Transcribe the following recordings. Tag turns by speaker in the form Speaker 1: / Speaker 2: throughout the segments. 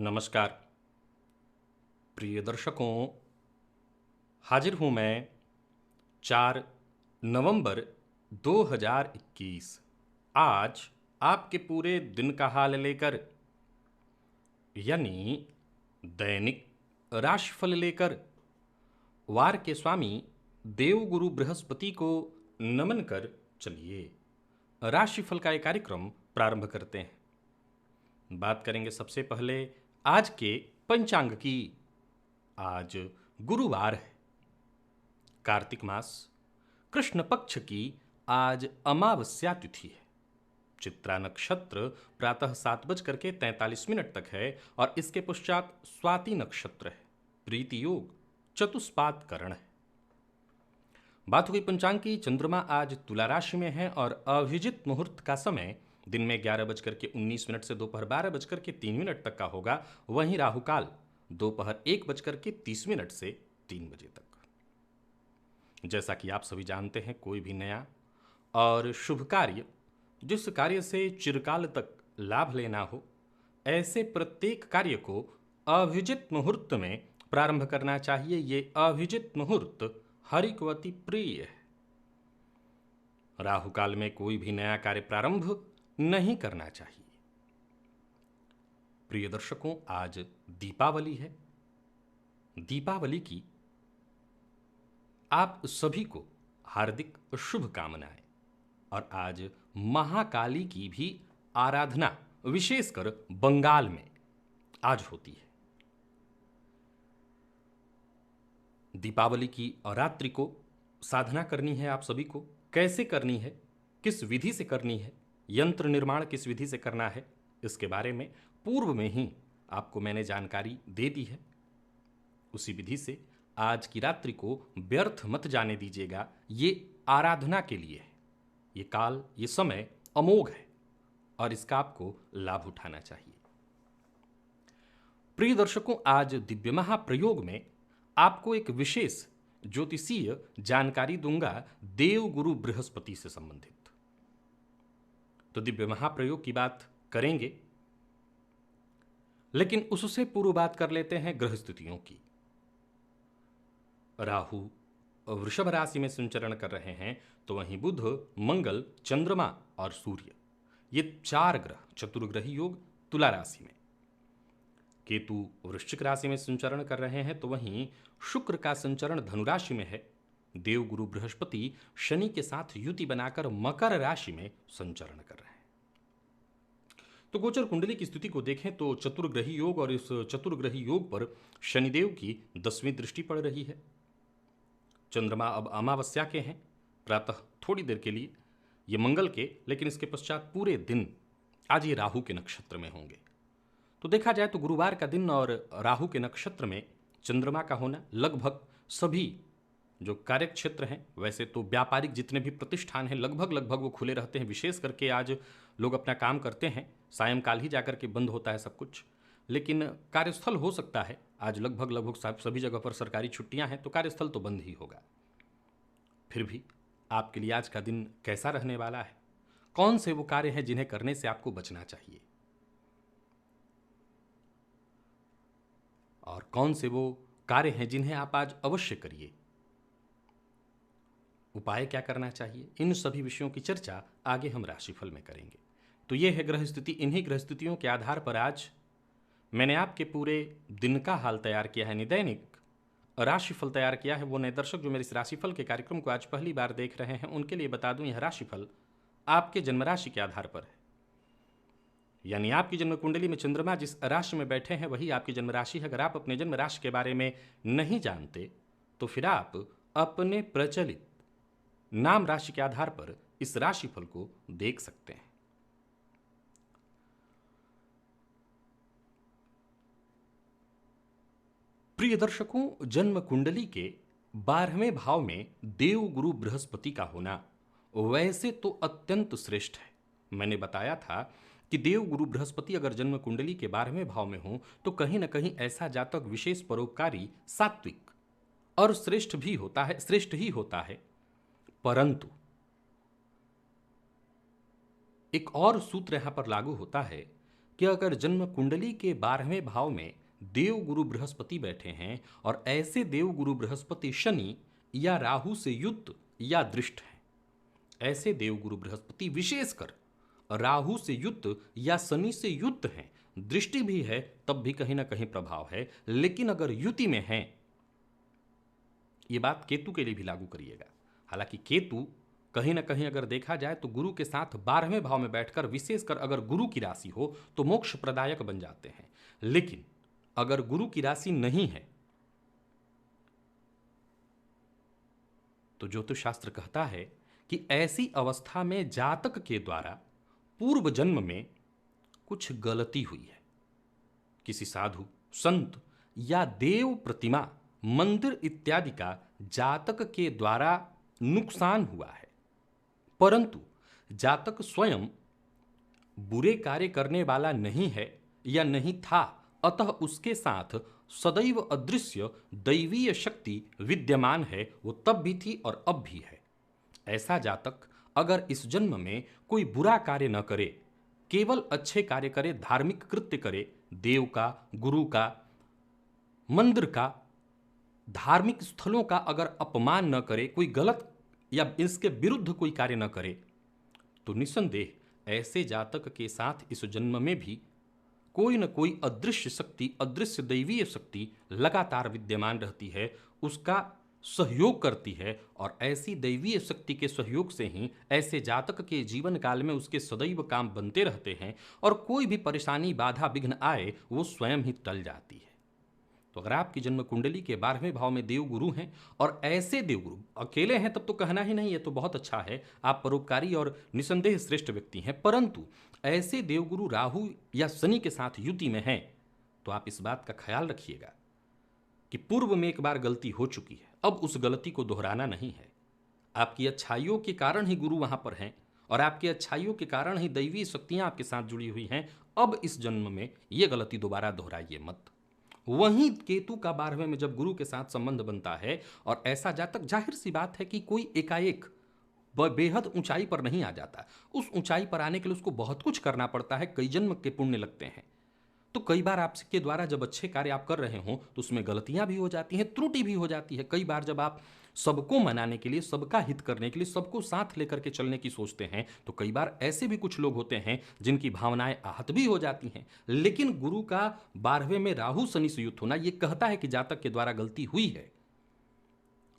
Speaker 1: नमस्कार प्रिय दर्शकों। हाजिर हूं मैं 4 नवंबर 2021 आज आपके पूरे दिन का हाल लेकर, यानी दैनिक राशिफल लेकर वार के स्वामी देवगुरु बृहस्पति को नमन कर चलिए राशिफल का एक कार्यक्रम प्रारंभ करते हैं। बात करेंगे सबसे पहले आज के पंचांग की। आज गुरुवार है, कार्तिक मास, कृष्ण पक्ष की आज अमावस्या तिथि है। चित्रा नक्षत्र प्रातः 7:43 तक है और इसके पश्चात स्वाति नक्षत्र है। प्रीति योग चतुष्पाद करण है। बात हुई पंचांग की। चंद्रमा आज तुला राशि में है और अभिजित मुहूर्त का समय दिन में 11:19 से दोपहर 12:03 तक का होगा। वहीं राहुकाल दोपहर 1:30 से 3 बजे तक। जैसा कि आप सभी जानते हैं, कोई भी नया और शुभ कार्य, जिस कार्य से चिरकाल तक लाभ लेना हो, ऐसे प्रत्येक कार्य को अभिजित मुहूर्त में प्रारंभ करना चाहिए। ये अभिजित मुहूर्त हरिकवती प्रिय है। राहुकाल में कोई भी नया कार्य प्रारंभ नहीं करना चाहिए। प्रिय दर्शकों, आज दीपावली है। दीपावली की आप सभी को हार्दिक शुभकामनाएं। और आज महाकाली की भी आराधना विशेषकर बंगाल में आज होती है। दीपावली की रात्रि को साधना करनी है। आप सभी को कैसे करनी है, किस विधि से करनी है, यंत्र निर्माण किस विधि से करना है, इसके बारे में पूर्व में ही आपको मैंने जानकारी दे दी है। उसी विधि से आज की रात्रि को व्यर्थ मत जाने दीजिएगा। ये आराधना के लिए है। ये काल, ये समय अमोघ है और इसका आपको लाभ उठाना चाहिए। प्रिय दर्शकों, आज दिव्य महाप्रयोग में आपको एक विशेष ज्योतिषीय जानकारी दूंगा देवगुरु बृहस्पति से संबंधित। तो दिव्य महाप्रयोग की बात करेंगे, लेकिन उससे पूर्व बात कर लेते हैं ग्रह स्थितियों की। राहु वृषभ राशि में संचरण कर रहे हैं, तो वहीं बुध, मंगल, चंद्रमा और सूर्य, ये 4 ग्रह चतुर्ग्रही योग तुला राशि में। केतु वृश्चिक राशि में संचरण कर रहे हैं, तो वहीं शुक्र का संचरण धनुराशि में है। देवगुरु बृहस्पति शनि के साथ युति बनाकर मकर राशि में संचरण कर रहे हैं। तो गोचर कुंडली की स्थिति को देखें तो चतुर्ग्रही योग, और इस चतुर्ग्रही योग पर शनिदेव की 10वीं दृष्टि पड़ रही है। चंद्रमा अब अमावस्या के हैं, प्रातः थोड़ी देर के लिए ये मंगल के, लेकिन इसके पश्चात पूरे दिन आज ये राहु के नक्षत्र में होंगे। तो देखा जाए तो गुरुवार का दिन और राहु के नक्षत्र में चंद्रमा का होना लगभग सभी जो कार्य क्षेत्र हैं, वैसे तो व्यापारिक जितने भी प्रतिष्ठान हैं लगभग वो खुले रहते हैं। विशेष करके आज लोग अपना काम करते हैं, सायंकाल ही जाकर के बंद होता है सब कुछ। लेकिन कार्यस्थल हो सकता है आज लगभग सभी जगह पर सरकारी छुट्टियां हैं, तो कार्यस्थल तो बंद ही होगा। फिर भी आपके लिए आज का दिन कैसा रहने वाला है, कौन से वो कार्य हैं जिन्हें करने से आपको बचना चाहिए, और कौन से वो कार्य हैं जिन्हें आप आज अवश्य करिए, उपाय क्या करना चाहिए, इन सभी विषयों की चर्चा आगे हम राशिफल में करेंगे। तो ये है ग्रह स्थिति। इन्हीं ग्रह स्थितियों के आधार पर आज मैंने आपके पूरे दिन का हाल तैयार किया है, दैनिक राशिफल तैयार किया है। वो नए दर्शक जो मेरे इस राशिफल के कार्यक्रम को आज पहली बार देख रहे हैं, उनके लिए बता दूं, यह राशिफल आपके जन्म राशि के आधार पर है। यानी आपकी जन्म कुंडली में चंद्रमा जिस राशि में बैठे हैं वही आपकी जन्म राशि है। अगर आप अपने जन्म राशि के बारे में नहीं जानते तो फिर आप अपने प्रचलित नाम राशि के आधार पर इस राशिफल को देख सकते हैं। प्रिय दर्शकों, जन्म कुंडली के 12वें भाव में देवगुरु बृहस्पति का होना वैसे तो अत्यंत श्रेष्ठ है। मैंने बताया था कि देवगुरु बृहस्पति अगर जन्म कुंडली के 12वें भाव में हो तो कहीं ना कहीं ऐसा जातक विशेष परोपकारी, सात्विक और श्रेष्ठ ही होता है। परंतु एक और सूत्र यहां पर लागू होता है कि अगर जन्म कुंडली के 12वें भाव में देव गुरु बृहस्पति बैठे हैं और ऐसे देव गुरु बृहस्पति शनि या राहु से युक्त या दृष्ट हैं, ऐसे देवगुरु बृहस्पति विशेषकर राहु से युक्त या शनि से युक्त हैं, दृष्टि भी है तब भी कहीं ना कहीं प्रभाव है, लेकिन अगर युति में है, ये बात केतु के लिए भी लागू करिएगा। हालांकि केतु कहीं ना कहीं अगर देखा जाए तो गुरु के साथ 12वें भाव में बैठकर विशेषकर अगर गुरु की राशि हो तो मोक्ष प्रदायक बन जाते हैं, लेकिन अगर गुरु की राशि नहीं है तो ज्योतिष शास्त्र कहता है कि ऐसी अवस्था में जातक के द्वारा पूर्व जन्म में कुछ गलती हुई है, किसी साधु संत या देव प्रतिमा मंदिर इत्यादि का जातक के द्वारा नुकसान हुआ है, परंतु जातक स्वयं बुरे कार्य करने वाला नहीं है या नहीं था, अतः उसके साथ सदैव अदृश्य दैवीय शक्ति विद्यमान है। वो तब भी थी और अब भी है। ऐसा जातक अगर इस जन्म में कोई बुरा कार्य न करे, केवल अच्छे कार्य करे, धार्मिक कृत्य करे, देव का, गुरु का, मंदिर का, धार्मिक स्थलों का अगर अपमान न करे, कोई गलत या इसके विरुद्ध कोई कार्य न करे, तो निस्संदेह ऐसे जातक के साथ इस जन्म में भी कोई न कोई अदृश्य शक्ति, अदृश्य दैवीय शक्ति लगातार विद्यमान रहती है, उसका सहयोग करती है। और ऐसी दैवीय शक्ति के सहयोग से ही ऐसे जातक के जीवन काल में उसके सदैव काम बनते रहते हैं और कोई भी परेशानी, बाधा, विघ्न आए वो स्वयं ही टल जाती है। तो अगर आपकी जन्म कुंडली के 12वें भाव में देव गुरु हैं और ऐसे देव गुरु अकेले हैं तब तो कहना ही नहीं, ये तो बहुत अच्छा है, आप परोपकारी और निसंदेह श्रेष्ठ व्यक्ति हैं, परंतु ऐसे देवगुरु राहु या शनि के साथ युति में हैं तो आप इस बात का ख्याल रखिएगा कि पूर्व में एक बार गलती हो चुकी है, अब उस गलती को दोहराना नहीं है। आपकी अच्छाइयों के कारण ही गुरु वहां पर हैं और आपकी अच्छाइयों के कारण ही दैवीय शक्तियां आपके साथ जुड़ी हुई हैं। अब इस जन्म में यह गलती दोबारा दोहराइए मत। वहीं केतु का 12वें में जब गुरु के साथ संबंध बनता है और ऐसा जातक, जाहिर सी बात है कि कोई एकाएक बेहद ऊंचाई पर नहीं आ जाता, उस ऊंचाई पर आने के लिए उसको बहुत कुछ करना पड़ता है, कई जन्म के पुण्य लगते हैं। तो कई बार आपके द्वारा जब अच्छे कार्य आप कर रहे हो तो उसमें गलतियां भी हो जाती हैं, त्रुटि भी हो जाती है। कई बार जब आप सबको मनाने के लिए, सबका हित करने के लिए, सबको साथ लेकर के चलने की सोचते हैं तो कई बार ऐसे भी कुछ लोग होते हैं जिनकी भावनाएं आहत भी हो जाती हैं। लेकिन गुरु का 12वें में राहु शनि से युक्त होना यह कहता है कि जातक के द्वारा गलती हुई है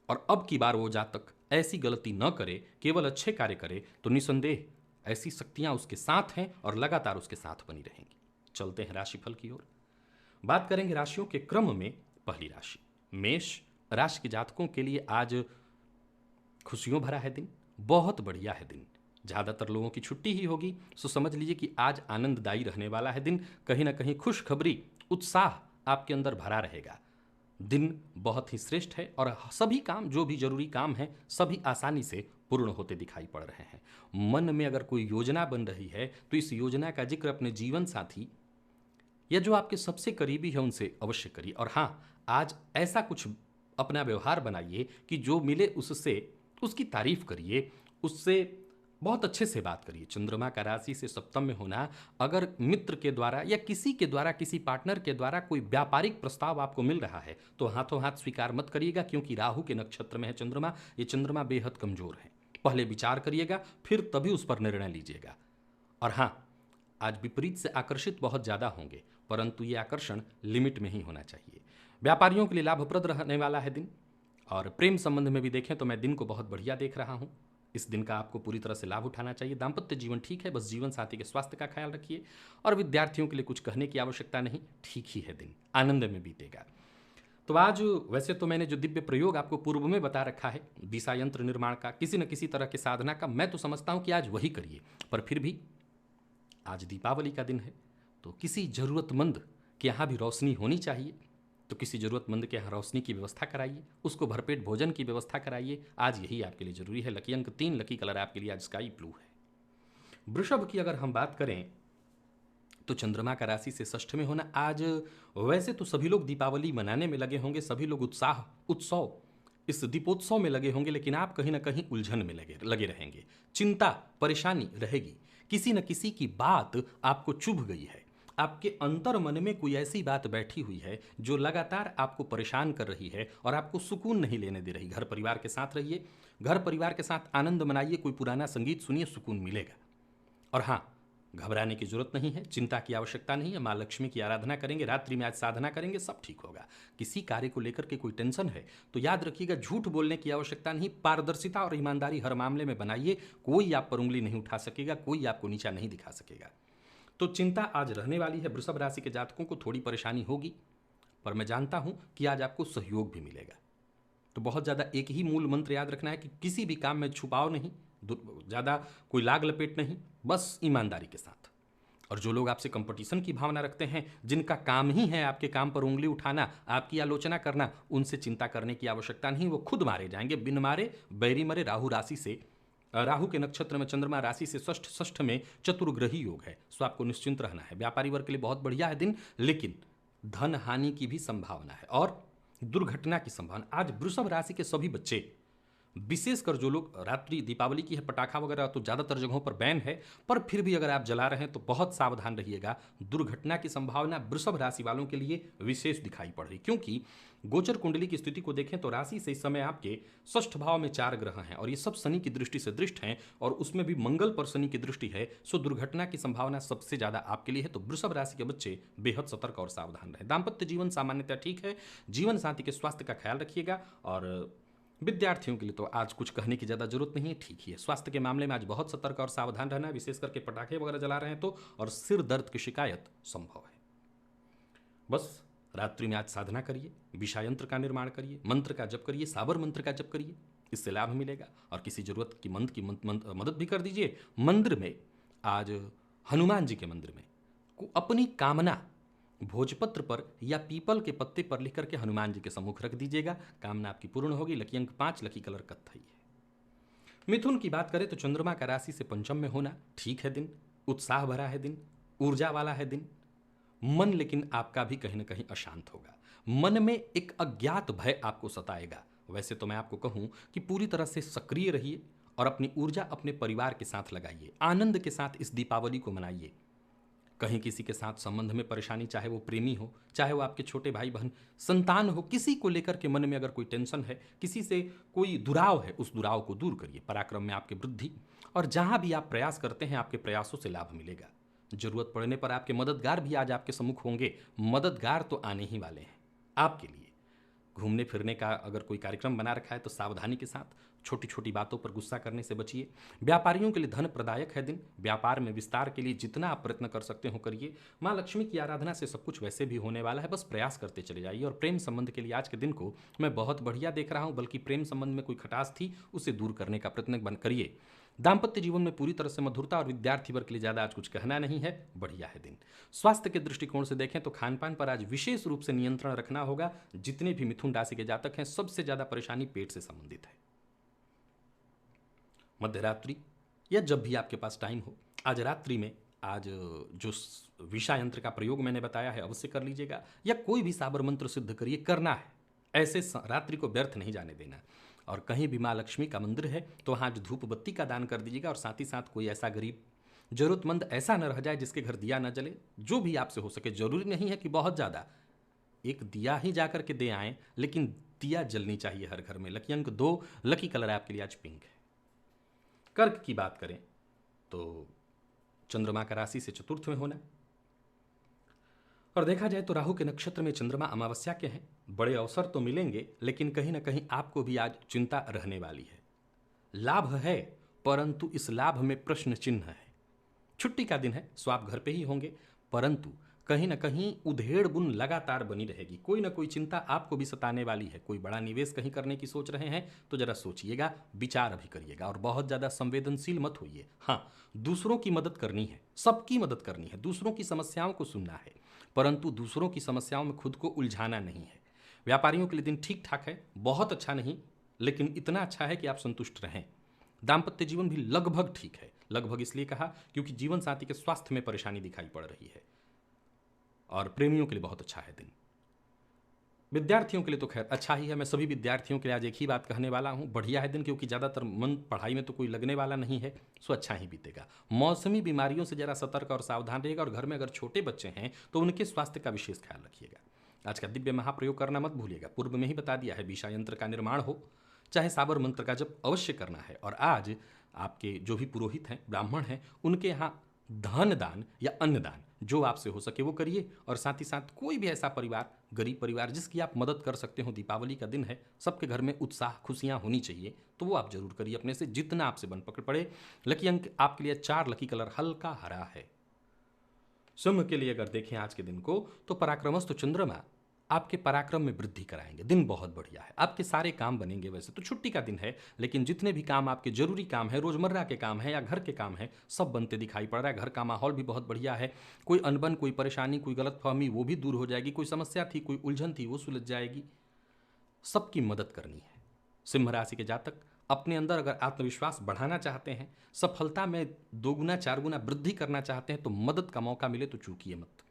Speaker 1: और अब की बार वो जातक ऐसी गलती न करे, केवल अच्छे कार्य करे, तो निसंदेह ऐसी शक्तियां उसके साथ हैं और लगातार उसके साथ बनी रहेंगी। चलते हैं राशिफल की ओर। बात करेंगे राशियों के क्रम में। पहली राशि मेष राशि के जातकों के लिए आज खुशियों भरा है दिन, बहुत बढ़िया है दिन। ज्यादातर लोगों की छुट्टी ही होगी, सो समझ लीजिए कि आज आनंददायी रहने वाला है दिन। कहीं ना कहीं खुशखबरी, उत्साह आपके अंदर भरा रहेगा। दिन बहुत ही श्रेष्ठ है और सभी काम, जो भी जरूरी काम है, सभी आसानी से पूर्ण होते दिखाई पड़ रहे हैं। मन में अगर कोई योजना बन रही है तो इस योजना का जिक्र अपने जीवन साथी या जो आपके सबसे करीबी है उनसे अवश्य करिए। और हाँ, आज ऐसा कुछ अपना व्यवहार बनाइए कि जो मिले उससे उसकी तारीफ करिए, उससे बहुत अच्छे से बात करिए। चंद्रमा का राशि से सप्तम में होना, अगर मित्र के द्वारा या किसी के द्वारा, किसी पार्टनर के द्वारा कोई व्यापारिक प्रस्ताव आपको मिल रहा है तो हाथों हाथ स्वीकार मत करिएगा, क्योंकि राहु के नक्षत्र में है चंद्रमा। ये चंद्रमा बेहद कमजोर है, पहले विचार करिएगा फिर तभी उस पर निर्णय लीजिएगा। और हाँ, आज विपरीत से आकर्षित बहुत ज़्यादा होंगे, परंतु ये आकर्षण लिमिट में ही होना चाहिए। व्यापारियों के लिए लाभप्रद रहने वाला है दिन। और प्रेम संबंध में भी देखें तो मैं दिन को बहुत बढ़िया देख रहा हूँ। इस दिन का आपको पूरी तरह से लाभ उठाना चाहिए। दाम्पत्य जीवन ठीक है, बस जीवन साथी के स्वास्थ्य का ख्याल रखिए। और विद्यार्थियों के लिए कुछ कहने की आवश्यकता नहीं, ठीक ही है दिन, आनंद में बीतेगा। तो आज वैसे तो मैंने जो दिव्य प्रयोग आपको पूर्व में बता रखा है, दिशा यंत्र निर्माण का, किसी न किसी तरह की साधना का, मैं तो समझता हूँ कि आज वही करिए। पर फिर भी आज दीपावली का दिन है तो किसी ज़रूरतमंद के यहाँ भी रोशनी होनी चाहिए, तो किसी ज़रूरतमंद के यहाँ रोशनी की व्यवस्था कराइए, उसको भरपेट भोजन की व्यवस्था कराइए। आज यही आपके लिए ज़रूरी है। लकी अंक 3, लकी कलर आपके लिए आज स्काई ब्लू है। वृषभ की अगर हम बात करें तो चंद्रमा का राशि से षष्ठ में होना, आज वैसे तो सभी लोग दीपावली मनाने में लगे होंगे, सभी लोग उत्सव इस दीपोत्सव में लगे होंगे, लेकिन आप कहीं ना कहीं उलझन में लगे रहेंगे। चिंता, परेशानी रहेगी, किसी न किसी की बात आपको चुभ गई है, आपके अंतर मन में कोई ऐसी बात बैठी हुई है जो लगातार आपको परेशान कर रही है और आपको सुकून नहीं लेने दे रही। घर परिवार के साथ रहिए, घर परिवार के साथ आनंद मनाइए, कोई पुराना संगीत सुनिए, सुकून मिलेगा। और हाँ, घबराने की जरूरत नहीं है, चिंता की आवश्यकता नहीं है। माँ लक्ष्मी की आराधना करेंगे, रात्रि में आज साधना करेंगे, सब ठीक होगा। किसी कार्य को लेकर के कोई टेंशन है तो याद रखिएगा, झूठ बोलने की आवश्यकता नहीं, पारदर्शिता और ईमानदारी हर मामले में बनाइए। कोई आप पर उंगली नहीं उठा सकेगा, कोई आपको नीचा नहीं दिखा सकेगा। तो चिंता आज रहने वाली है। वृषभ राशि के जातकों को थोड़ी परेशानी होगी, पर मैं जानता हूं कि आज आपको सहयोग भी मिलेगा। तो बहुत ज़्यादा एक ही मूल मंत्र याद रखना है कि किसी भी काम में छुपाव नहीं, ज़्यादा कोई लाग लपेट नहीं, बस ईमानदारी के साथ। और जो लोग आपसे कंपटीशन की भावना रखते हैं, जिनका काम ही है आपके काम पर उंगली उठाना, आपकी आलोचना करना, उनसे चिंता करने की आवश्यकता नहीं। वो खुद मारे जाएंगे, बिन मारे बैरी मरे। राहु राशि से, राहु के नक्षत्र में, चंद्रमा राशि से षष्ठ में चतुर्ग्रही योग है, सो आपको निश्चिंत रहना है। व्यापारी वर्ग के लिए बहुत बढ़िया है दिन, लेकिन धन हानि की भी संभावना है और दुर्घटना की संभावना। आज वृषभ राशि के सभी बच्चे, विशेषकर जो लोग, रात्रि दीपावली की है, पटाखा वगैरह तो ज़्यादातर जगहों पर बैन है, पर फिर भी अगर आप जला रहे हैं तो बहुत सावधान रहिएगा। दुर्घटना की संभावना वृषभ राशि वालों के लिए विशेष दिखाई पड़ रही, क्योंकि गोचर कुंडली की स्थिति को देखें तो राशि से इस समय आपके षष्ठ भाव में 4 ग्रह हैं और ये सब शनि की दृष्टि से दृष्ट हैं, और उसमें भी मंगल पर शनि की दृष्टि है। सो दुर्घटना की संभावना सबसे ज़्यादा आपके लिए है। तो वृषभ राशि के बच्चे बेहद सतर्क और सावधान रहें। दाम्पत्य जीवन सामान्यतः ठीक है। जीवन साथी के स्वास्थ्य का ख्याल रखिएगा। और विद्यार्थियों के लिए तो आज कुछ कहने की ज़्यादा जरूरत नहीं है, ठीक ही है। स्वास्थ्य के मामले में आज बहुत सतर्क और सावधान रहना है, विशेष करके पटाखे वगैरह जला रहे हैं तो, और सिर दर्द की शिकायत संभव है। बस रात्रि में आज साधना करिए, विषायंत्र का निर्माण करिए, मंत्र का जप करिए, साबर मंत्र का जप करिए, इससे लाभ मिलेगा। और किसी जरूरत की मदद भी कर दीजिए। मंदिर में आज, हनुमान जी के मंदिर में, अपनी कामना भोजपत्र पर या पीपल के पत्ते पर लिख करके हनुमान जी के सम्मुख रख दीजिएगा, कामना आपकी पूर्ण होगी। लकी अंक 5, लकी कलर कत्थई है। मिथुन की बात करें तो चंद्रमा का राशि से पंचम में होना ठीक है दिन, उत्साह भरा है दिन, ऊर्जा वाला है दिन। मन लेकिन आपका भी कहीं ना कहीं अशांत होगा, मन में एक अज्ञात भय आपको सताएगा। वैसे तो मैं आपको कहूं कि पूरी तरह से सक्रिय रहिए और अपनी ऊर्जा अपने परिवार के साथ लगाइए, आनंद के साथ इस दीपावली को मनाइए। कहीं किसी के साथ संबंध में परेशानी, चाहे वो प्रेमी हो, चाहे वो आपके छोटे भाई बहन, संतान हो, किसी को लेकर के मन में अगर कोई टेंशन है, किसी से कोई दुराव है, उस दुराव को दूर करिए। पराक्रम में आपकी वृद्धि, और जहां भी आप प्रयास करते हैं आपके प्रयासों से लाभ मिलेगा। जरूरत पड़ने पर आपके मददगार भी आज आपके सम्मुख होंगे। मददगार तो आने ही वाले हैं आपके लिए। घूमने फिरने का अगर कोई कार्यक्रम बना रखा है तो सावधानी के साथ, छोटी छोटी बातों पर गुस्सा करने से बचिए। व्यापारियों के लिए धन प्रदायक है दिन, व्यापार में विस्तार के लिए जितना आप प्रयत्न कर सकते हो करिए। माँ लक्ष्मी की आराधना से सब कुछ वैसे भी होने वाला है, बस प्रयास करते चले जाइए। और प्रेम संबंध के लिए आज के दिन को मैं बहुत बढ़िया देख रहा हूँ, बल्कि प्रेम संबंध में कोई खटास थी उसे दूर करने का प्रयत्न करिए। दाम्पत्य जीवन में पूरी तरह से मधुरता, और विद्यार्थी वर्ग के लिए ज़्यादा आज कुछ कहना नहीं है, बढ़िया है दिन। स्वास्थ्य के दृष्टिकोण से देखें तो खान पान पर आज विशेष रूप से नियंत्रण रखना होगा। जितने भी मिथुन राशि के जातक हैं, सबसे ज़्यादा परेशानी पेट से संबंधित है। मध्यरात्रि या जब भी आपके पास टाइम हो, आज रात्रि में आज जो विषा यंत्र का प्रयोग मैंने बताया है अवश्य कर लीजिएगा, या कोई भी साबर मंत्र सिद्ध करिए, करना है। ऐसे रात्रि को व्यर्थ नहीं जाने देना। और कहीं भी माँ लक्ष्मी का मंदिर है तो वहाँ आज धूप बत्ती का दान कर दीजिएगा। और साथ ही साथ कोई ऐसा गरीब जरूरतमंद ऐसा न रह जाए जिसके घर दिया न जले, जो भी आपसे हो सके। जरूरी नहीं है कि बहुत ज़्यादा, एक दिया ही जाकर के दे आएँ, लेकिन दिया जलनी चाहिए हर घर में। लकी अंक 2, लकी कलर आपके लिए आज पिंक है। कर्क की बात करें तो चंद्रमा का राशि से चतुर्थ में होना, और देखा जाए तो राहु के नक्षत्र में चंद्रमा अमावस्या के हैं। बड़े अवसर तो मिलेंगे, लेकिन कहीं ना कहीं आपको भी आज चिंता रहने वाली है। लाभ है, परंतु इस लाभ में प्रश्न चिन्ह है। छुट्टी का दिन है, सो आप घर पे ही होंगे, परंतु कहीं ना कहीं उधेड़ बुन लगातार बनी रहेगी। कोई ना कोई चिंता आपको भी सताने वाली है। कोई बड़ा निवेश कहीं करने की सोच रहे हैं तो जरा सोचिएगा, विचार भी करिएगा, और बहुत ज़्यादा संवेदनशील मत होइए। हाँ, दूसरों की मदद करनी है, सबकी मदद करनी है, दूसरों की समस्याओं को सुनना है, परंतु दूसरों की समस्याओं में खुद को उलझाना नहीं है। व्यापारियों के लिए दिन ठीक ठाक है, बहुत अच्छा नहीं, लेकिन इतना अच्छा है कि आप संतुष्ट रहें। दाम्पत्य जीवन भी लगभग ठीक है। लगभग इसलिए कहा क्योंकि जीवन साथी के स्वास्थ्य में परेशानी दिखाई पड़ रही है। और प्रेमियों के लिए बहुत अच्छा है दिन। विद्यार्थियों के लिए तो खैर अच्छा ही है। मैं सभी विद्यार्थियों के लिए आज एक ही बात कहने वाला हूँ, बढ़िया है दिन, क्योंकि ज़्यादातर मन पढ़ाई में तो कोई लगने वाला नहीं है, सो अच्छा ही बीतेगा। मौसमी बीमारियों से जरा सतर्क और सावधान रहेगा, और घर में अगर छोटे बच्चे हैं तो उनके स्वास्थ्य का विशेष ख्याल रखिएगा। आज का दिव्य महाप्रयोग करना मत भूलिएगा, पूर्व में ही बता दिया है। विषा यंत्र का निर्माण हो चाहे साबर मंत्र का जप अवश्य करना है। और आज आपके जो भी पुरोहित हैं, ब्राह्मण हैं, उनके यहाँ धन दान या अन्नदान जो आपसे हो सके वो करिए। और साथ ही साथ कोई भी ऐसा परिवार, गरीब परिवार जिसकी आप मदद कर सकते हो, दीपावली का दिन है, सबके घर में उत्साह खुशियां होनी चाहिए, तो वो आप जरूर करिए अपने से, जितना आपसे बन पकड़ पड़े। लकी अंक आपके लिए 4, लकी कलर हल्का हरा है। सिंह के लिए अगर देखें आज के दिन को, तो पराक्रमस्तु चंद्रमा आपके पराक्रम में वृद्धि कराएंगे। दिन बहुत बढ़िया है, आपके सारे काम बनेंगे। वैसे तो छुट्टी का दिन है, लेकिन जितने भी काम आपके जरूरी काम है, रोजमर्रा के काम है या घर के काम है, सब बनते दिखाई पड़ रहा है। घर का माहौल भी बहुत बढ़िया है। कोई अनबन, कोई परेशानी, कोई गलतफहमी, वो भी दूर हो जाएगी। कोई समस्या थी, कोई उलझन थी, वो सुलझ जाएगी। सबकी मदद करनी है। सिंह राशि के जातक अपने अंदर अगर आत्मविश्वास बढ़ाना चाहते हैं, सफलता में दोगुना चारगुना वृद्धि करना चाहते हैं, तो मदद का मौका मिले तो चूकिए मत।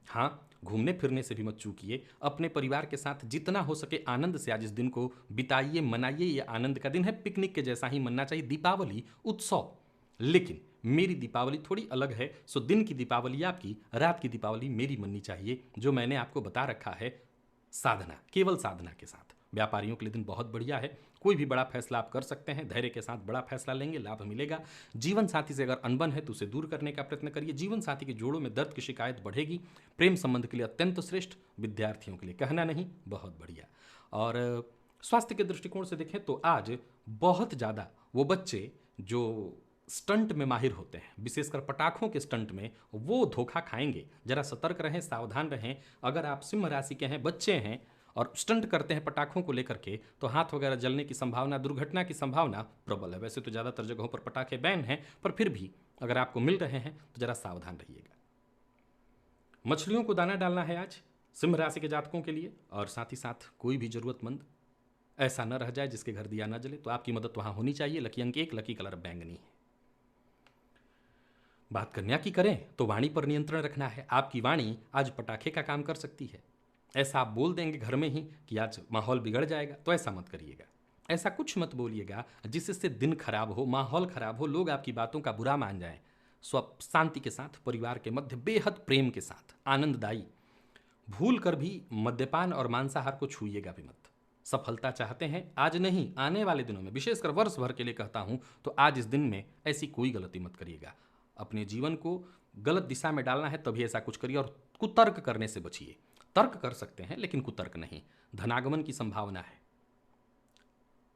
Speaker 1: हाँ, घूमने फिरने से भी मत चूकिए। अपने परिवार के साथ जितना हो सके आनंद से आज इस दिन को बिताइए, मनाइए। ये आनंद का दिन है, पिकनिक के जैसा ही मनना चाहिए। दीपावली उत्सव, लेकिन मेरी दीपावली थोड़ी अलग है। सो दिन की दीपावली आपकी, रात की दीपावली मेरी मननी चाहिए। जो मैंने आपको बता रखा है, साधना, केवल साधना के साथ। व्यापारियों के लिए दिन बहुत बढ़िया है। कोई भी बड़ा फैसला आप कर सकते हैं, धैर्य के साथ बड़ा फैसला लेंगे, लाभ मिलेगा। जीवन साथी से अगर अनबन है तो उसे दूर करने का प्रयत्न करिए। जीवन साथी के जोड़ों में दर्द की शिकायत बढ़ेगी। प्रेम संबंध के लिए अत्यंत श्रेष्ठ, विद्यार्थियों के लिए कहना नहीं, बहुत बढ़िया। और स्वास्थ्य के दृष्टिकोण से देखें तो आज बहुत ज़्यादा वो बच्चे जो स्टंट में माहिर होते हैं, विशेषकर पटाखों के स्टंट में, वो धोखा खाएंगे। जरा सतर्क रहें, सावधान रहें। अगर आप सिंह राशि के हैं, बच्चे हैं और स्टंट करते हैं पटाखों को लेकर के, तो हाथ वगैरह जलने की संभावना, दुर्घटना की संभावना प्रबल है। वैसे तो ज़्यादातर जगहों पर पटाखे बैन हैं, पर फिर भी अगर आपको मिल रहे हैं तो जरा सावधान रहिएगा। मछलियों को दाना डालना है आज सिंह राशि के जातकों के लिए। और साथ ही साथ कोई भी जरूरतमंद ऐसा न रह जाए जिसके घर दिया न जले, तो आपकी मदद वहां होनी चाहिए। लकी अंक 1, लकी कलर बैंगनी है। बात कन्या की करें तो वाणी पर नियंत्रण रखना है। आपकी वाणी आज पटाखे का काम कर सकती है। ऐसा आप बोल देंगे घर में ही कि आज माहौल बिगड़ जाएगा, तो ऐसा मत करिएगा। ऐसा कुछ मत बोलिएगा जिससे दिन खराब हो, माहौल खराब हो, लोग आपकी बातों का बुरा मान जाएं। स्व शांति के साथ, परिवार के मध्य बेहद प्रेम के साथ, आनंददायी। भूल कर भी मद्यपान और मांसाहार को छूइएगा भी मत। सफलता चाहते हैं आज नहीं, आने वाले दिनों में, विशेषकर वर्ष भर के लिए कहता हूं, तो आज इस दिन में ऐसी कोई गलती मत करिएगा। अपने जीवन को गलत दिशा में डालना है तभी ऐसा कुछ करिए। और कुतर्क करने से बचिए। तर्क कर सकते हैं लेकिन कुतर्क नहीं। धनागमन की संभावना है,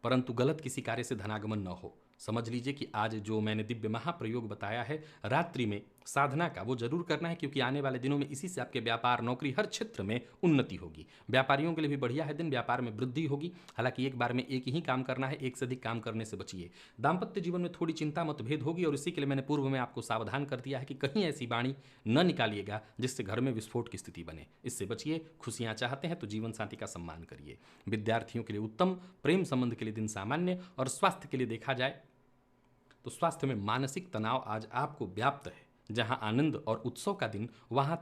Speaker 1: परंतु गलत किसी कार्य से धनागमन न हो। समझ लीजिए कि आज जो मैंने दिव्य महाप्रयोग बताया है, रात्रि में साधना का, वो जरूर करना है, क्योंकि आने वाले दिनों में इसी से आपके व्यापार, नौकरी, हर क्षेत्र में उन्नति होगी। व्यापारियों के लिए भी बढ़िया है दिन, व्यापार में वृद्धि होगी। हालांकि एक बार में एक ही काम करना है, एक से अधिक काम करने से बचिए। दाम्पत्य जीवन में थोड़ी चिंता मतभेद होगी, और इसी के लिए मैंने पूर्व में आपको सावधान कर दिया है कि कहीं ऐसी वाणी न निकालिएगा जिससे घर में विस्फोट की स्थिति बने। इससे बचिए। खुशियां चाहते हैं तो जीवन साथी का सम्मान करिए। विद्यार्थियों के लिए उत्तम, प्रेम संबंध के लिए दिन सामान्य। और स्वास्थ्य के लिए देखा जाए तो स्वास्थ्य में मानसिक तनाव आज आपको व्याप्त है। जहां आनंद और उत्सव का दिन, वहां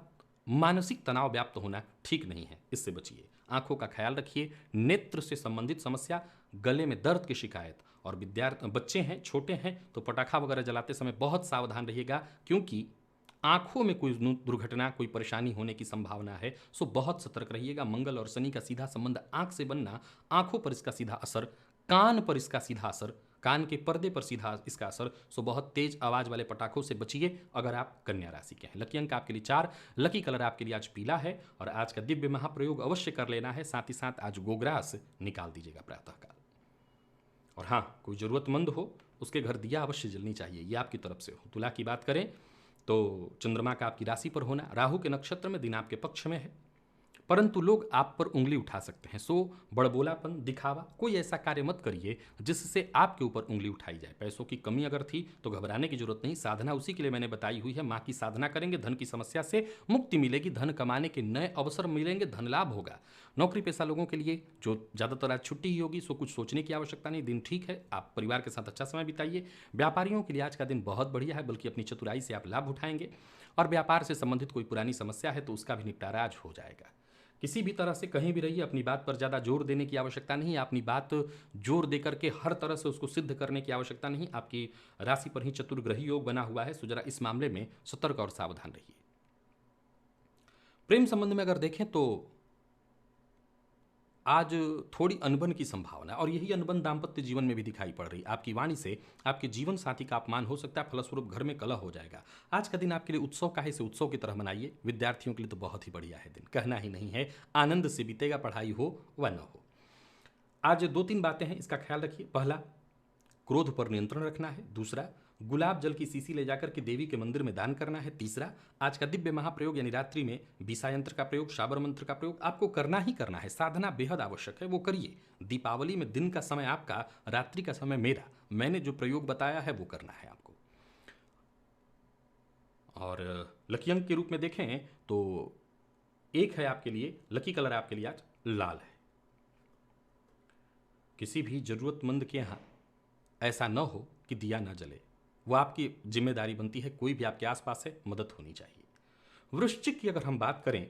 Speaker 1: मानसिक तनाव व्याप्त होना ठीक नहीं है, इससे बचिए। आंखों का ख्याल रखिए। नेत्र से संबंधित समस्या, गले में दर्द की शिकायत, और बच्चे हैं, छोटे हैं, तो पटाखा वगैरह जलाते समय बहुत सावधान रहिएगा, क्योंकि आंखों में कोई दुर्घटना, कोई परेशानी होने की संभावना है। सो बहुत सतर्क रहिएगा। मंगल और शनि का सीधा संबंध आंख से बनना, आंखों पर इसका सीधा असर, कान पर इसका सीधा असर, कान के पर्दे पर सीधा इसका असर। सो बहुत तेज आवाज वाले पटाखों से बचिए अगर आप कन्या राशि के हैं। लकी अंक आपके लिए 4, लकी कलर आपके लिए आज पीला है। और आज का दिव्य महाप्रयोग अवश्य कर लेना है। साथ ही साथ आज गोग्रास निकाल दीजिएगा प्रातःकाल। और हाँ, कोई जरूरतमंद हो उसके घर दिया अवश्य जलनी चाहिए, ये आपकी तरफ से हो। तुला की बात करें तो चंद्रमा का आपकी राशि पर होना, राहु के नक्षत्र में, दिन आपके पक्ष में है, परंतु लोग आप पर उंगली उठा सकते हैं। सो बड़बोलापन, दिखावा, कोई ऐसा कार्य मत करिए जिससे आपके ऊपर उंगली उठाई जाए। पैसों की कमी अगर थी तो घबराने की जरूरत नहीं। साधना उसी के लिए मैंने बताई हुई है। माँ की साधना करेंगे, धन की समस्या से मुक्ति मिलेगी, धन कमाने के नए अवसर मिलेंगे, धन लाभ होगा। नौकरी पेशा लोगों के लिए जो ज़्यादातर आज छुट्टी ही होगी, सो कुछ सोचने की आवश्यकता नहीं, दिन ठीक है। आप परिवार के साथ अच्छा समय बिताइए। व्यापारियों के लिए आज का दिन बहुत बढ़िया है, बल्कि अपनी चतुराई से आप लाभ उठाएंगे। और व्यापार से संबंधित कोई पुरानी समस्या है तो उसका भी निपटारा आज हो जाएगा। किसी भी तरह से कहीं भी रहिए, अपनी बात पर ज़्यादा जोर देने की आवश्यकता नहीं है। अपनी बात जोर दे करके हर तरह से उसको सिद्ध करने की आवश्यकता नहीं। आपकी राशि पर ही चतुर्ग्रही योग बना हुआ है, सो जरा इस मामले में सतर्क और सावधान रहिए। प्रेम संबंध में अगर देखें तो आज थोड़ी अनबन की संभावना है, और यही अनबन दाम्पत्य जीवन में भी दिखाई पड़ रही। आपकी वाणी से आपके जीवन साथी का अपमान हो सकता है, फलस्वरूप घर में कलह हो जाएगा। आज का दिन आपके लिए उत्सव का है, इसे उत्सव की तरह मनाइए। विद्यार्थियों के लिए तो बहुत ही बढ़िया है दिन, कहना ही नहीं है। आनंद से बीतेगा, पढ़ाई हो व न हो। आज दो तीन बातें हैं, इसका ख्याल रखिए। पहला, क्रोध पर नियंत्रण रखना है। दूसरा, गुलाब जल की सीसी ले जाकर के देवी के मंदिर में दान करना है। तीसरा, आज का दिव्य महाप्रयोग यानी रात्रि में बीसा यंत्र का प्रयोग, शाबर मंत्र का प्रयोग आपको करना ही करना है। साधना बेहद आवश्यक है, वो करिए। दीपावली में दिन का समय आपका, रात्रि का समय मेरा। मैंने जो प्रयोग बताया है वो करना है आपको। और लकी अंक के रूप में देखें तो एक है आपके लिए, लकी कलर आपके लिए आज लाल है। किसी भी जरूरतमंद के यहाँ ऐसा न हो कि दिया न जले, वो आपकी जिम्मेदारी बनती है। कोई भी आपके आसपास है, मदद होनी चाहिए। वृश्चिक की अगर हम बात करें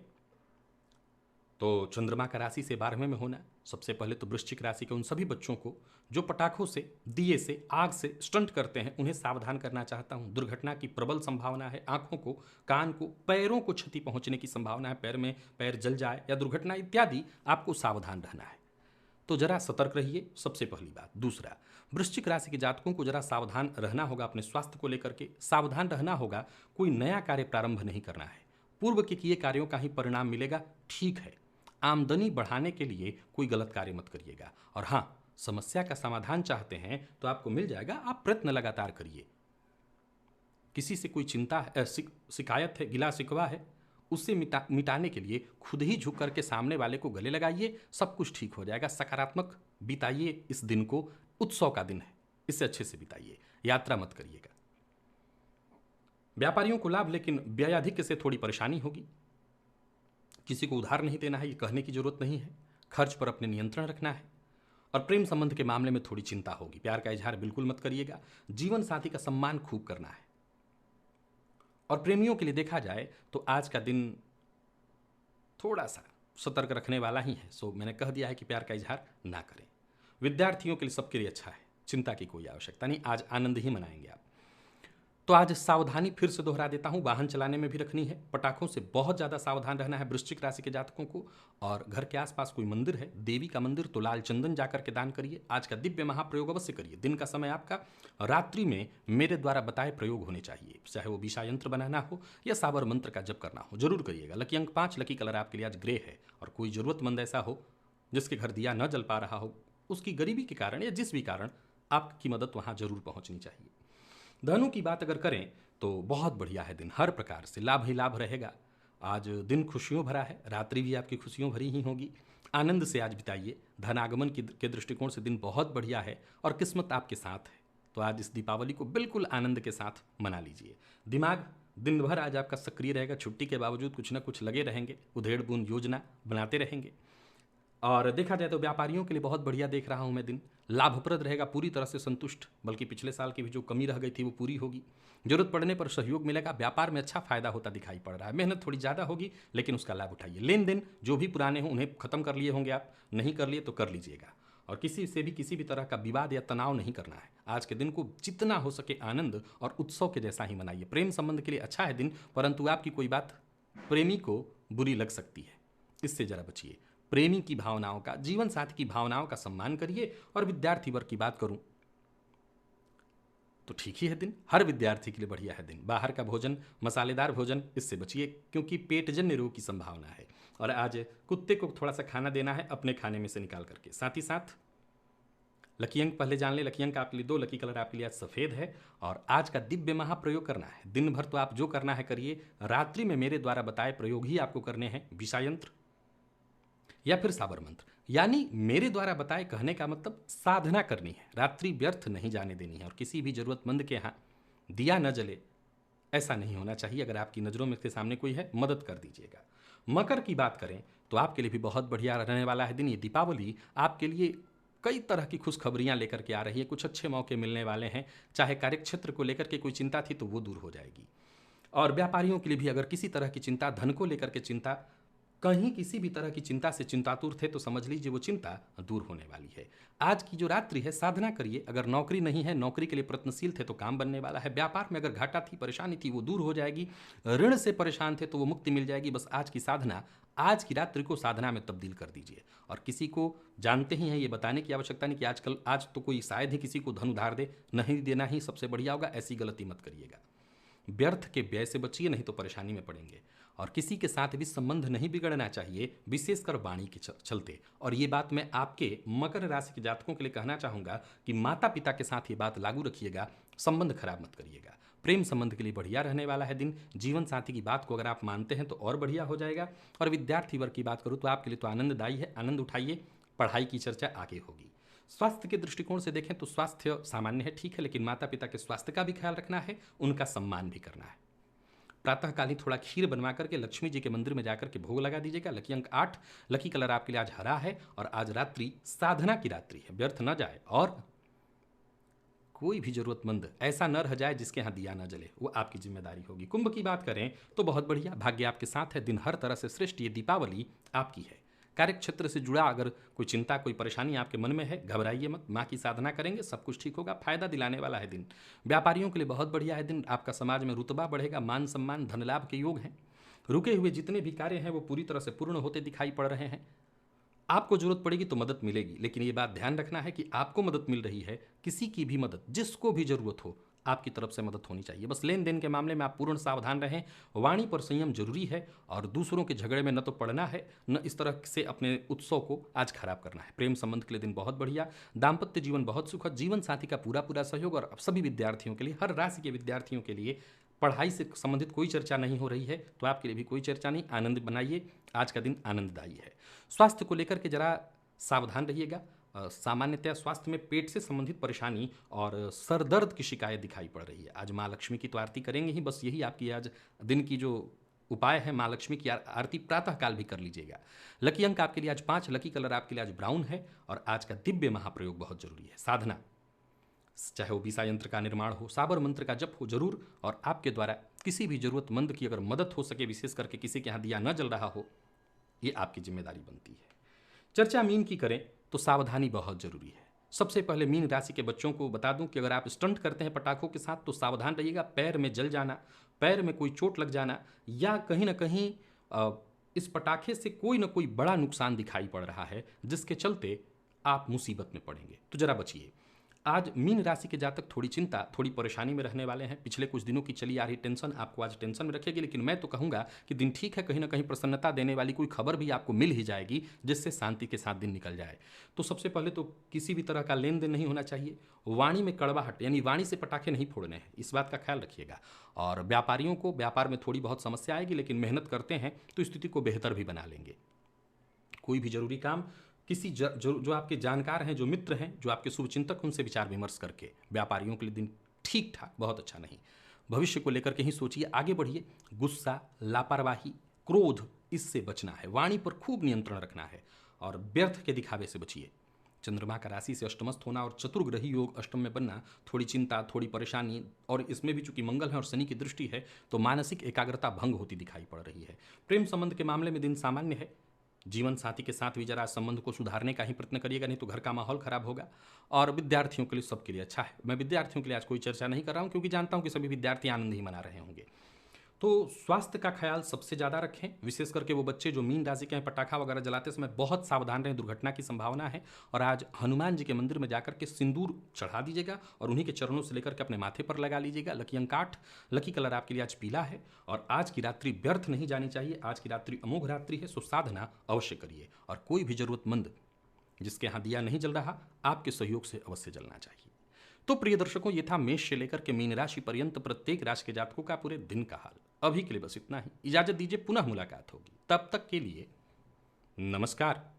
Speaker 1: तो चंद्रमा का राशि से 12वें में होना। सबसे पहले तो वृश्चिक राशि के उन सभी बच्चों को जो पटाखों से, दिए से, आग से स्टंट करते हैं, उन्हें सावधान करना चाहता हूं। दुर्घटना की प्रबल संभावना है। आंखों को, कान को, पैरों को क्षति पहुंचने की संभावना है। पैर में पैर जल जाए या दुर्घटना इत्यादि, आपको सावधान रहना है। तो जरा सतर्क रहिए, सबसे पहली बात। दूसरा, वृश्चिक राशि के जातकों को जरा सावधान रहना होगा अपने स्वास्थ्य को लेकर के। सावधान रहना होगा, कोई नया कार्य प्रारंभ नहीं करना है। पूर्व के किए कार्यों का ही परिणाम मिलेगा, ठीक है। आमदनी बढ़ाने के लिए कोई गलत कार्य मत करिएगा। और हाँ, समस्या का समाधान चाहते हैं तो आपको मिल जाएगा, आप प्रयत्न लगातार करिए। किसी से कोई चिंता है, शिकायत है, गिला शिकवा है, उससे मिटाने के लिए खुद ही झुक करके सामने वाले को गले लगाइए, सब कुछ ठीक हो जाएगा। सकारात्मक बिताइए इस दिन को, उत्सव का दिन है, इससे अच्छे से बिताइए। यात्रा मत करिएगा। व्यापारियों को लाभ, लेकिन व्ययाधिक्य से थोड़ी परेशानी होगी। किसी को उधार नहीं देना है, ये कहने की जरूरत नहीं है। खर्च पर अपने नियंत्रण रखना है। और प्रेम संबंध के मामले में थोड़ी चिंता होगी। प्यार का इजहार बिल्कुल मत करिएगा। जीवन साथी का सम्मान खूब करना है। और प्रेमियों के लिए देखा जाए तो आज का दिन थोड़ा सा सतर्क रखने वाला ही है। सो मैंने कह दिया है कि प्यार का इजहार ना करें। विद्यार्थियों के लिए, सबके लिए अच्छा है, चिंता की कोई आवश्यकता नहीं। आज आनंद ही मनाएंगे आप। तो आज सावधानी फिर से दोहरा देता हूं, वाहन चलाने में भी रखनी है। पटाखों से बहुत ज़्यादा सावधान रहना है वृश्चिक राशि के जातकों को। और घर के आसपास कोई मंदिर है, देवी का मंदिर, तो लाल चंदन जाकर के दान करिए। आज का दिव्य महाप्रयोग अवश्य करिए। दिन का समय आपका, रात्रि में मेरे द्वारा बताए प्रयोग होने चाहिए, चाहे वो विषा यंत्र बनाना हो या साबर मंत्र का जप करना हो, जरूर करिएगा। लकी अंक 5, लकी कलर आपके लिए आज ग्रे है। और कोई जरूरतमंद ऐसा हो जिसके घर दिया न जल पा रहा हो, उसकी गरीबी के कारण या जिस भी कारण, आपकी मदद वहां जरूर पहुंचनी चाहिए। धनु की बात अगर करें तो बहुत बढ़िया है दिन, हर प्रकार से लाभ ही लाभ रहेगा। आज दिन खुशियों भरा है, रात्रि भी आपकी खुशियों भरी ही होगी। आनंद से आज बिताइए। धन आगमन के दृष्टिकोण से दिन बहुत बढ़िया है और किस्मत आपके साथ है। तो आज इस दीपावली को बिल्कुल आनंद के साथ मना लीजिए। दिमाग दिन भर आज आपका सक्रिय रहेगा। छुट्टी के बावजूद कुछ ना कुछ लगे रहेंगे, उधेड़ बुन योजना बनाते रहेंगे। और देखा जाए तो व्यापारियों के लिए बहुत बढ़िया देख रहा हूं मैं दिन, लाभप्रद रहेगा, पूरी तरह से संतुष्ट। बल्कि पिछले साल की भी जो कमी रह गई थी वो पूरी होगी। जरूरत पड़ने पर सहयोग मिलेगा। व्यापार में अच्छा फायदा होता दिखाई पड़ रहा है। मेहनत थोड़ी ज़्यादा होगी लेकिन उसका लाभ उठाइए। लेन देन जो भी पुराने हों उन्हें खत्म कर लिए होंगे आप, नहीं कर लिए तो कर लीजिएगा। और किसी से भी किसी भी तरह का विवाद या तनाव नहीं करना है। आज के दिन को जितना हो सके आनंद और उत्सव के जैसा ही मनाइए। प्रेम संबंध के लिए अच्छा है दिन, परंतु आपकी कोई बात प्रेमी को बुरी लग सकती है, इससे जरा बचिए। प्रेमी की भावनाओं का, जीवन साथी की भावनाओं का सम्मान करिए। और विद्यार्थी वर्ग की बात करूं तो ठीक ही है दिन, हर विद्यार्थी के लिए बढ़िया है दिन। बाहर का भोजन, मसालेदार भोजन, इससे बचिए क्योंकि पेटजन्य रोग की संभावना है। और आज कुत्ते को थोड़ा सा खाना देना है अपने खाने में से निकाल करके। साथ ही साथ लकी अंक पहले जान ले। लकी अंक आपके लिए 2, लकी कलर आपके लिए आज सफ़ेद है। और आज का दिव्य महाप्रयोग करना है। दिन भर तो आप जो करना है करिए, रात्रि में मेरे द्वारा बताए प्रयोग ही आपको करने हैं। विषा यंत्र या फिर साबर मंत्र, यानी मेरे द्वारा बताए, कहने का मतलब साधना करनी है। रात्रि व्यर्थ नहीं जाने देनी है। और किसी भी जरूरतमंद के यहाँ दिया न जले, ऐसा नहीं होना चाहिए। अगर आपकी नज़रों में के सामने कोई है, मदद कर दीजिएगा। मकर की बात करें तो आपके लिए भी बहुत बढ़िया रहने वाला है दिन। ये दीपावली आपके लिए कई तरह की खुशखबरियां लेकर के आ रही है। कुछ अच्छे मौके मिलने वाले हैं। चाहे कार्यक्षेत्र को लेकर के कोई चिंता थी तो वो दूर हो जाएगी। और व्यापारियों के लिए भी अगर किसी तरह की चिंता, धन को लेकर के चिंता कहीं किसी भी तरह की चिंता से चिंतातुर थे तो समझ लीजिए वो चिंता दूर होने वाली है। आज की जो रात्रि है साधना करिए। अगर नौकरी नहीं है, नौकरी के लिए प्रयत्नशील थे तो काम बनने वाला है। व्यापार में अगर घाटा थी, परेशानी थी, वो दूर हो जाएगी। ऋण से परेशान थे तो वो मुक्ति मिल जाएगी। बस आज की साधना, आज की रात्रि को साधना में तब्दील कर दीजिए। और किसी को जानते ही हैं, ये बताने की आवश्यकता नहीं कि आजकल आज तो कोई शायद ही किसी को धन उधार दे, नहीं देना ही सबसे बढ़िया होगा। ऐसी गलती मत करिएगा। व्यर्थ के व्यय से बचिए, नहीं तो परेशानी में पड़ेंगे। और किसी के साथ भी संबंध नहीं बिगड़ना चाहिए, विशेषकर वाणी के चलते। और ये बात मैं आपके मकर राशि के जातकों के लिए कहना चाहूँगा कि माता पिता के साथ ये बात लागू रखिएगा, संबंध खराब मत करिएगा। प्रेम संबंध के लिए बढ़िया रहने वाला है दिन। जीवन साथी की बात को अगर आप मानते हैं तो और बढ़िया हो जाएगा। और विद्यार्थी वर्ग की बात करूँ तो आपके लिए तो आनंददायी है, आनंद उठाइए। पढ़ाई की चर्चा आगे होगी। स्वास्थ्य के दृष्टिकोण से देखें तो स्वास्थ्य सामान्य है, ठीक है, लेकिन माता पिता के स्वास्थ्य का भी ख्याल रखना है, उनका सम्मान भी करना है। प्रातःकालीन थोड़ा खीर बनवा करके लक्ष्मी जी के मंदिर में जाकर के भोग लगा दीजिएगा। लकी अंक 8, लकी कलर आपके लिए आज हरा है। और आज रात्रि साधना की रात्रि है, व्यर्थ न जाए। और कोई भी जरूरतमंद ऐसा न रह जाए जिसके यहाँ दिया न जले, वो आपकी जिम्मेदारी होगी। कुंभ की बात करें तो बहुत बढ़िया, भाग्य आपके साथ है। दिन हर तरह से श्रेष्ठ, ये दीपावली आपकी है। कार्य क्षेत्र से जुड़ा अगर कोई चिंता, कोई परेशानी आपके मन में है, घबराइए मत। माँ की साधना करेंगे, सब कुछ ठीक होगा। फायदा दिलाने वाला है दिन। व्यापारियों के लिए बहुत बढ़िया है दिन। आपका समाज में रुतबा बढ़ेगा, मान सम्मान, धन लाभ के योग हैं। रुके हुए जितने भी कार्य हैं वो पूरी तरह से पूर्ण होते दिखाई पड़ रहे हैं। आपको जरूरत पड़ेगी तो मदद मिलेगी, लेकिन ये बात ध्यान रखना है कि आपको मदद मिल रही है, किसी की भी मदद, जिसको भी जरूरत हो, आपकी तरफ से मदद होनी चाहिए। बस लेन देन के मामले में आप पूर्ण सावधान रहें। वाणी पर संयम जरूरी है। और दूसरों के झगड़े में न तो पड़ना है, न इस तरह से अपने उत्सव को आज खराब करना है। प्रेम संबंध के लिए दिन बहुत बढ़िया। दाम्पत्य जीवन बहुत सुखद। जीवन साथी का पूरा पूरा सहयोग। और सभी विद्यार्थियों के लिए, हर राशि के विद्यार्थियों के लिए पढ़ाई से संबंधित कोई चर्चा नहीं हो रही है तो आपके लिए भी कोई चर्चा नहीं। आनंद बनाइए, आज का दिन आनंददायी है। स्वास्थ्य को लेकर के जरा सावधान रहिएगा। सामान्यतः स्वास्थ्य में पेट से संबंधित परेशानी और सर दर्द की शिकायत दिखाई पड़ रही है। आज माँ लक्ष्मी की तो आरती करेंगे ही, बस यही आपकी आज दिन की जो उपाय है। माँ लक्ष्मी की आरती प्रातःकाल भी कर लीजिएगा। लकी अंक आपके लिए आज 5, लकी कलर आपके लिए आज ब्राउन है। और आज का दिव्य महाप्रयोग बहुत जरूरी है। साधना, चाहे वो वीसा यंत्र का निर्माण हो, साबर मंत्र का जप हो, जरूर। और आपके द्वारा किसी भी जरूरतमंद की अगर मदद हो सके, विशेष करके किसी के यहाँ दिया न जल रहा हो, ये आपकी जिम्मेदारी बनती है। चर्चा मीन की करें तो सावधानी बहुत जरूरी है। सबसे पहले मीन राशि के बच्चों को बता दूं कि अगर आप स्टंट करते हैं पटाखों के साथ तो सावधान रहिएगा। पैर में जल जाना, पैर में कोई चोट लग जाना, या कहीं ना कहीं इस पटाखे से कोई ना कोई बड़ा नुकसान दिखाई पड़ रहा है, जिसके चलते आप मुसीबत में पड़ेंगे, तो जरा बचिए। आज मीन राशि के जातक थोड़ी चिंता, थोड़ी परेशानी में रहने वाले हैं। पिछले कुछ दिनों की चली आ रही टेंशन आपको आज टेंशन में रखेगी, लेकिन मैं तो कहूंगा कि दिन ठीक है। कहीं ना कहीं प्रसन्नता देने वाली कोई खबर भी आपको मिल ही जाएगी, जिससे शांति के साथ दिन निकल जाए। तो सबसे पहले तो किसी भी तरह का लेन देन नहीं होना चाहिए। वाणी में कड़वाहट, यानी वाणी से पटाखे नहीं फोड़ने हैं, इस बात का ख्याल रखिएगा। और व्यापारियों को व्यापार में थोड़ी बहुत समस्या आएगी, लेकिन मेहनत करते हैं तो स्थिति को बेहतर भी बना लेंगे। कोई भी जरूरी काम किसी जो आपके जानकार हैं, जो मित्र हैं, जो आपके शुभचिंतक, उनसे विचार विमर्श करके। व्यापारियों के लिए दिन ठीक ठाक, बहुत अच्छा नहीं। भविष्य को लेकर के ही सोचिए, आगे बढ़िए। गुस्सा, लापरवाही, क्रोध, इससे बचना है। वाणी पर खूब नियंत्रण रखना है और व्यर्थ के दिखावे से बचिए। चंद्रमा का राशि से अष्टमस्थ होना और चतुर्ग्रही योग अष्टम में बनना, थोड़ी चिंता, थोड़ी परेशानी, और इसमें भी चूंकि मंगल है और शनि की दृष्टि है तो मानसिक एकाग्रता भंग होती दिखाई पड़ रही है। प्रेम संबंध के मामले में दिन सामान्य है। जीवन साथी के साथ भी जरा संबंध को सुधारने का ही प्रयत्न करिएगा, नहीं तो घर का माहौल खराब होगा। और विद्यार्थियों के लिए, सबके लिए अच्छा है। मैं विद्यार्थियों के लिए आज कोई चर्चा नहीं कर रहा हूं, क्योंकि जानता हूं कि सभी विद्यार्थी आनंद ही मना रहे होंगे। तो स्वास्थ्य का ख्याल सबसे ज़्यादा रखें, विशेष करके वो बच्चे जो मीन राशि के हैं, पटाखा वगैरह जलाते समय बहुत सावधान रहें, दुर्घटना की संभावना है। और आज हनुमान जी के मंदिर में जाकर के सिंदूर चढ़ा दीजिएगा और उन्हीं के चरणों से लेकर के अपने माथे पर लगा लीजिएगा। लकी अंक 8, लकी कलर आपके लिए आज पीला है। और आज की रात्रि व्यर्थ नहीं जानी चाहिए। आज की रात्रि अमोघ रात्रि है, सो साधना अवश्य करिए। और कोई भी जरूरतमंद जिसके यहाँ दिया नहीं जल रहा, आपके सहयोग से अवश्य जलना चाहिए। तो प्रिय दर्शकों, ये था मेष से लेकर के मीन राशि पर्यंत प्रत्येक राशि के जातकों का पूरे दिन का हाल। अभी के लिए बस इतना ही। इजाजत दीजिए, पुनः मुलाकात होगी। तब तक के लिए नमस्कार।